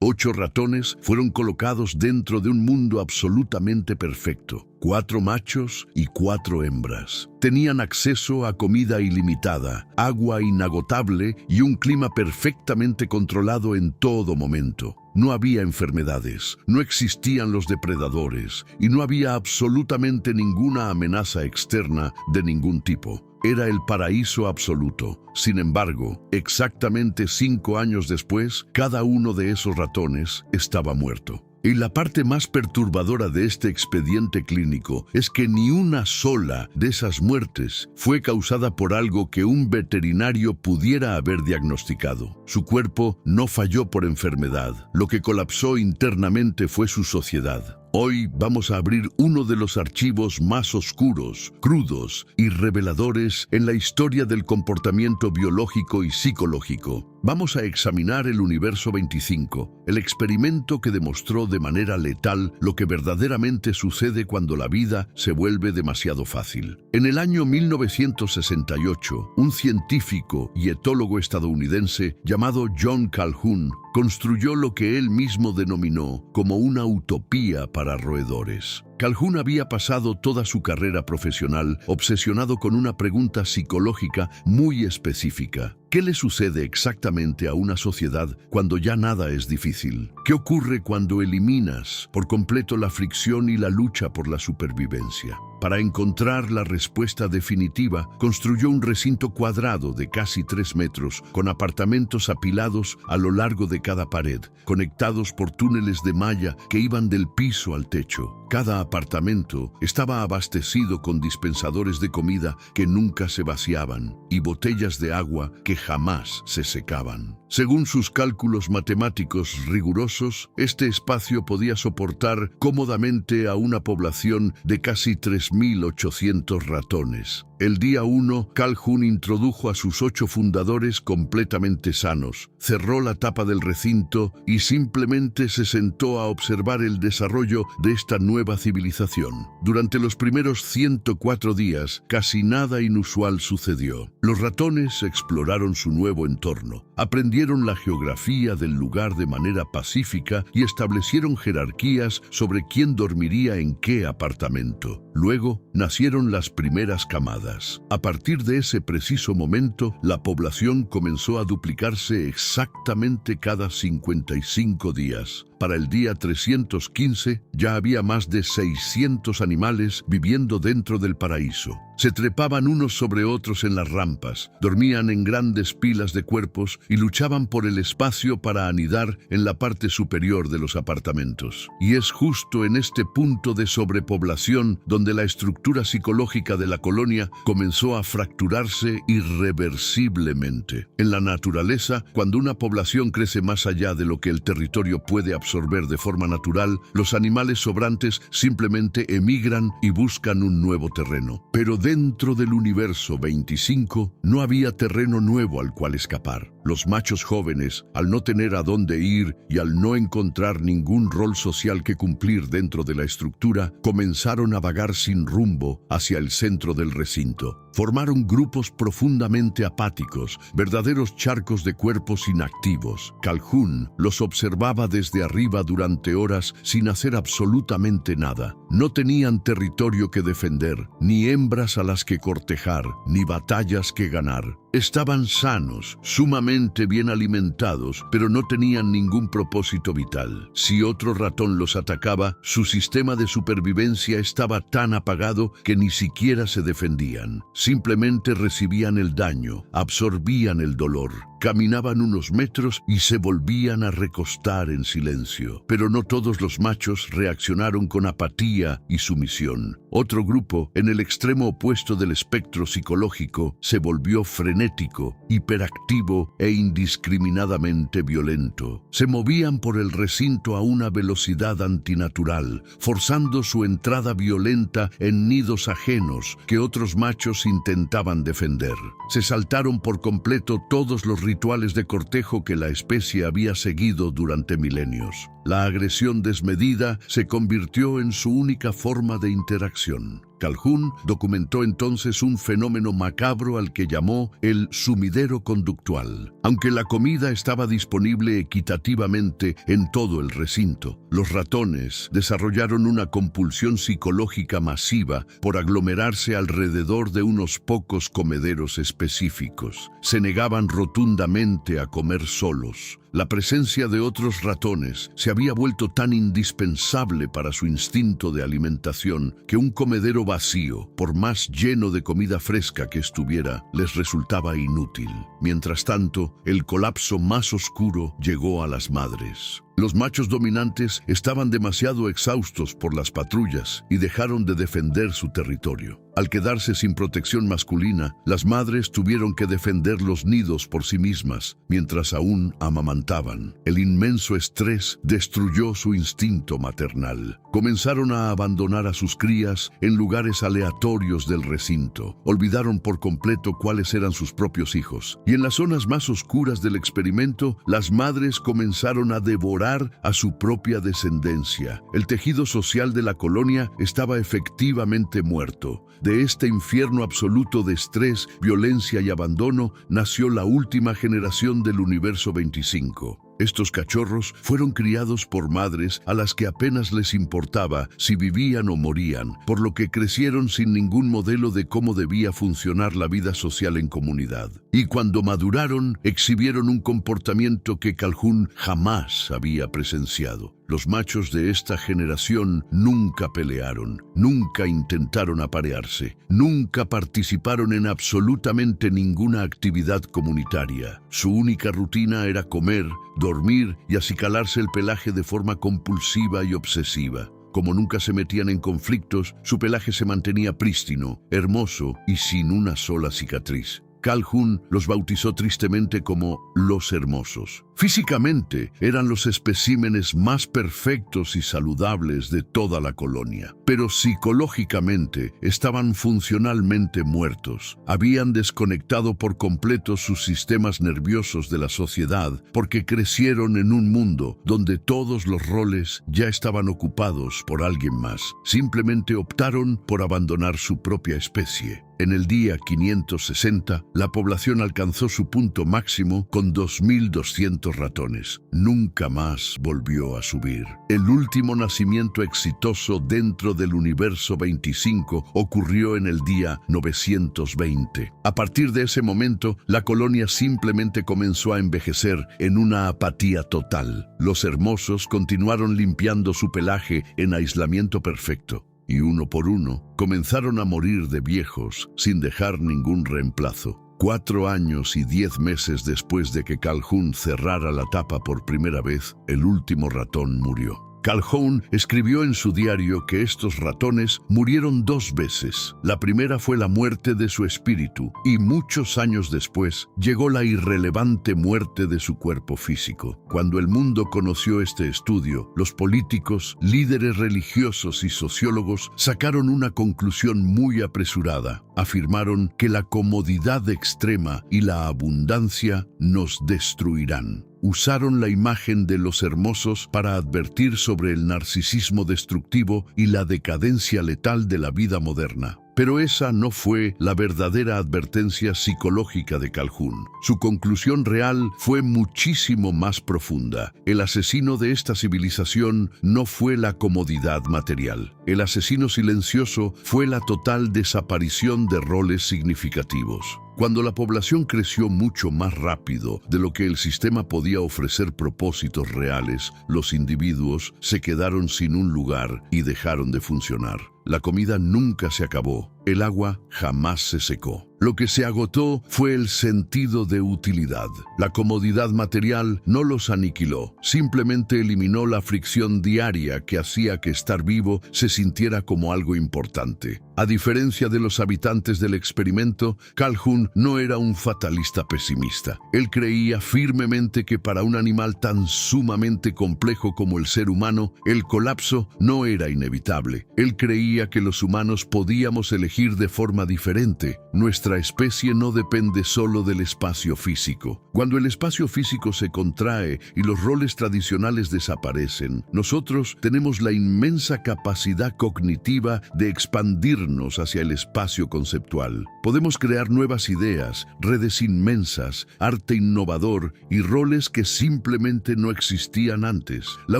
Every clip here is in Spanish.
8 ratones fueron colocados dentro de un mundo absolutamente perfecto. 4 machos y 4 hembras. Tenían acceso a comida ilimitada, agua inagotable y un clima perfectamente controlado en todo momento. No había enfermedades, no existían los depredadores y no había absolutamente ninguna amenaza externa de ningún tipo. Era el paraíso absoluto. Sin embargo, exactamente 5 años después, cada uno de esos ratones estaba muerto. Y la parte más perturbadora de este expediente clínico es que ni una sola de esas muertes fue causada por algo que un veterinario pudiera haber diagnosticado. Su cuerpo no falló por enfermedad. Lo que colapsó internamente fue su sociedad. Hoy vamos a abrir uno de los archivos más oscuros, crudos y reveladores en la historia del comportamiento biológico y psicológico. Vamos a examinar el Universo 25, el experimento que demostró de manera letal lo que verdaderamente sucede cuando la vida se vuelve demasiado fácil. En el año 1968, un científico y etólogo estadounidense llamado John Calhoun construyó lo que él mismo denominó como una utopía para roedores. Calhoun había pasado toda su carrera profesional obsesionado con una pregunta psicológica muy específica. ¿Qué le sucede exactamente a una sociedad cuando ya nada es difícil? ¿Qué ocurre cuando eliminas por completo la fricción y la lucha por la supervivencia? Para encontrar la respuesta definitiva, construyó un recinto cuadrado de casi 3 metros, con apartamentos apilados a lo largo de cada pared, conectados por túneles de malla que iban del piso al techo. Cada apartamento estaba abastecido con dispensadores de comida que nunca se vaciaban y botellas de agua que jamás se secaban. Según sus cálculos matemáticos rigurosos, este espacio podía soportar cómodamente a una población de casi 3.800 ratones. El día 1, Calhoun introdujo a sus 8 fundadores completamente sanos, cerró la tapa del recinto y simplemente se sentó a observar el desarrollo de esta nueva civilización. Durante los primeros 104 días, casi nada inusual sucedió. Los ratones exploraron su nuevo entorno, aprendieron la geografía del lugar de manera pacífica y establecieron jerarquías sobre quién dormiría en qué apartamento. Luego, nacieron las primeras camadas. A partir de ese preciso momento, la población comenzó a duplicarse exactamente cada 55 días. Para el día 315, ya había más de 600 animales viviendo dentro del paraíso. Se trepaban unos sobre otros en las rampas, dormían en grandes pilas de cuerpos y luchaban por el espacio para anidar en la parte superior de los apartamentos. Y es justo en este punto de sobrepoblación donde la estructura psicológica de la colonia comenzó a fracturarse irreversiblemente. En la naturaleza, cuando una población crece más allá de lo que el territorio puede absorber de forma natural, los animales sobrantes simplemente emigran y buscan un nuevo terreno. Pero dentro del Universo 25 no había terreno nuevo al cual escapar. Los machos jóvenes, al no tener a dónde ir y al no encontrar ningún rol social que cumplir dentro de la estructura, comenzaron a vagar sin rumbo hacia el centro del recinto. Formaron grupos profundamente apáticos, verdaderos charcos de cuerpos inactivos. Calhoun los observaba desde arriba durante horas sin hacer absolutamente nada. No tenían territorio que defender, ni hembras a las que cortejar, ni batallas que ganar. Estaban sanos, sumamente bien alimentados, pero no tenían ningún propósito vital. Si otro ratón los atacaba, su sistema de supervivencia estaba tan apagado que ni siquiera se defendían. Simplemente recibían el daño, absorbían el dolor, caminaban unos metros y se volvían a recostar en silencio. Pero no todos los machos reaccionaron con apatía y sumisión. Otro grupo, en el extremo opuesto del espectro psicológico, se volvió frenético, hiperactivo e indiscriminadamente violento. Se movían por el recinto a una velocidad antinatural, forzando su entrada violenta en nidos ajenos que otros machos intentaban defender. Se saltaron por completo todos los rituales de cortejo que la especie había seguido durante milenios. La agresión desmedida se convirtió en su única forma de interacción. Calhoun documentó entonces un fenómeno macabro al que llamó el sumidero conductual. Aunque la comida estaba disponible equitativamente en todo el recinto, los ratones desarrollaron una compulsión psicológica masiva por aglomerarse alrededor de unos pocos comederos específicos. Se negaban rotundamente a comer solos. La presencia de otros ratones se había vuelto tan indispensable para su instinto de alimentación que un comedero vacío, por más lleno de comida fresca que estuviera, les resultaba inútil. Mientras tanto, el colapso más oscuro llegó a las madres. Los machos dominantes estaban demasiado exhaustos por las patrullas y dejaron de defender su territorio. Al quedarse sin protección masculina, las madres tuvieron que defender los nidos por sí mismas, mientras aún amamantaban. El inmenso estrés destruyó su instinto maternal. Comenzaron a abandonar a sus crías en lugares aleatorios del recinto. Olvidaron por completo cuáles eran sus propios hijos. Y en las zonas más oscuras del experimento, las madres comenzaron a devorar a su propia descendencia. El tejido social de la colonia estaba efectivamente muerto. De este infierno absoluto de estrés, violencia y abandono nació la última generación del universo 25. Estos cachorros fueron criados por madres a las que apenas les importaba si vivían o morían, por lo que crecieron sin ningún modelo de cómo debía funcionar la vida social en comunidad. Y cuando maduraron, exhibieron un comportamiento que Calhoun jamás había presenciado. Los machos de esta generación nunca pelearon, nunca intentaron aparearse, nunca participaron en absolutamente ninguna actividad comunitaria. Su única rutina era comer, dormir y acicalarse el pelaje de forma compulsiva y obsesiva. Como nunca se metían en conflictos, su pelaje se mantenía prístino, hermoso y sin una sola cicatriz. Calhoun los bautizó tristemente como los hermosos. Físicamente eran los especímenes más perfectos y saludables de toda la colonia, pero psicológicamente estaban funcionalmente muertos. Habían desconectado por completo sus sistemas nerviosos de la sociedad porque crecieron en un mundo donde todos los roles ya estaban ocupados por alguien más. Simplemente optaron por abandonar su propia especie. En el día 560, la población alcanzó su punto máximo con 2.200 ratones. Nunca más volvió a subir. El último nacimiento exitoso dentro del universo 25 ocurrió en el día 920. A partir de ese momento, la colonia simplemente comenzó a envejecer en una apatía total. Los hermosos continuaron limpiando su pelaje en aislamiento perfecto. Y uno por uno comenzaron a morir de viejos sin dejar ningún reemplazo. 4 años y 10 meses después de que Calhoun cerrara la tapa por primera vez, el último ratón murió. Calhoun escribió en su diario que estos ratones murieron 2 veces. La primera fue la muerte de su espíritu y muchos años después llegó la irrelevante muerte de su cuerpo físico. Cuando el mundo conoció este estudio, los políticos, líderes religiosos y sociólogos sacaron una conclusión muy apresurada. Afirmaron que la comodidad extrema y la abundancia nos destruirán. Usaron la imagen de los hermosos para advertir sobre el narcisismo destructivo y la decadencia letal de la vida moderna. Pero esa no fue la verdadera advertencia psicológica de Calhoun. Su conclusión real fue muchísimo más profunda. El asesino de esta civilización no fue la comodidad material. El asesino silencioso fue la total desaparición de roles significativos. Cuando la población creció mucho más rápido de lo que el sistema podía ofrecer propósitos reales, los individuos se quedaron sin un lugar y dejaron de funcionar. La comida nunca se acabó, el agua jamás se secó. Lo que se agotó fue el sentido de utilidad. La comodidad material no los aniquiló, simplemente eliminó la fricción diaria que hacía que estar vivo se sintiera como algo importante. A diferencia de los habitantes del experimento, Calhoun no era un fatalista pesimista. Él creía firmemente que para un animal tan sumamente complejo como el ser humano, el colapso no era inevitable. Él creía que los humanos podíamos elegir de forma diferente. Nuestra Nuestra especie no depende solo del espacio físico. Cuando el espacio físico se contrae y los roles tradicionales desaparecen, nosotros tenemos la inmensa capacidad cognitiva de expandirnos hacia el espacio conceptual. Podemos crear nuevas ideas, redes inmensas, arte innovador y roles que simplemente no existían antes. La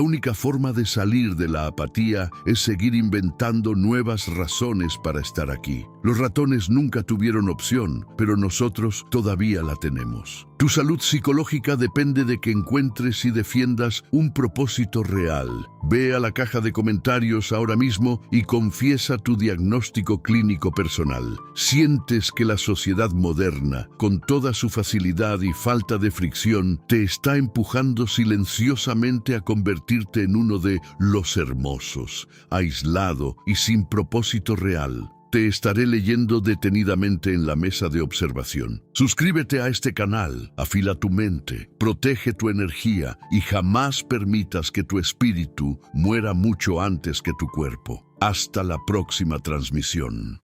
única forma de salir de la apatía es seguir inventando nuevas razones para estar aquí. Los ratones nunca tuvieron opción, pero nosotros todavía la tenemos. Tu salud psicológica depende de que encuentres y defiendas un propósito real. Ve a la caja de comentarios ahora mismo y confiesa tu diagnóstico clínico personal. ¿Sientes que la sociedad moderna, con toda su facilidad y falta de fricción, te está empujando silenciosamente a convertirte en uno de los hermosos, aislado y sin propósito real? Te estaré leyendo detenidamente en la mesa de observación. Suscríbete a este canal, afila tu mente, protege tu energía y jamás permitas que tu espíritu muera mucho antes que tu cuerpo. Hasta la próxima transmisión.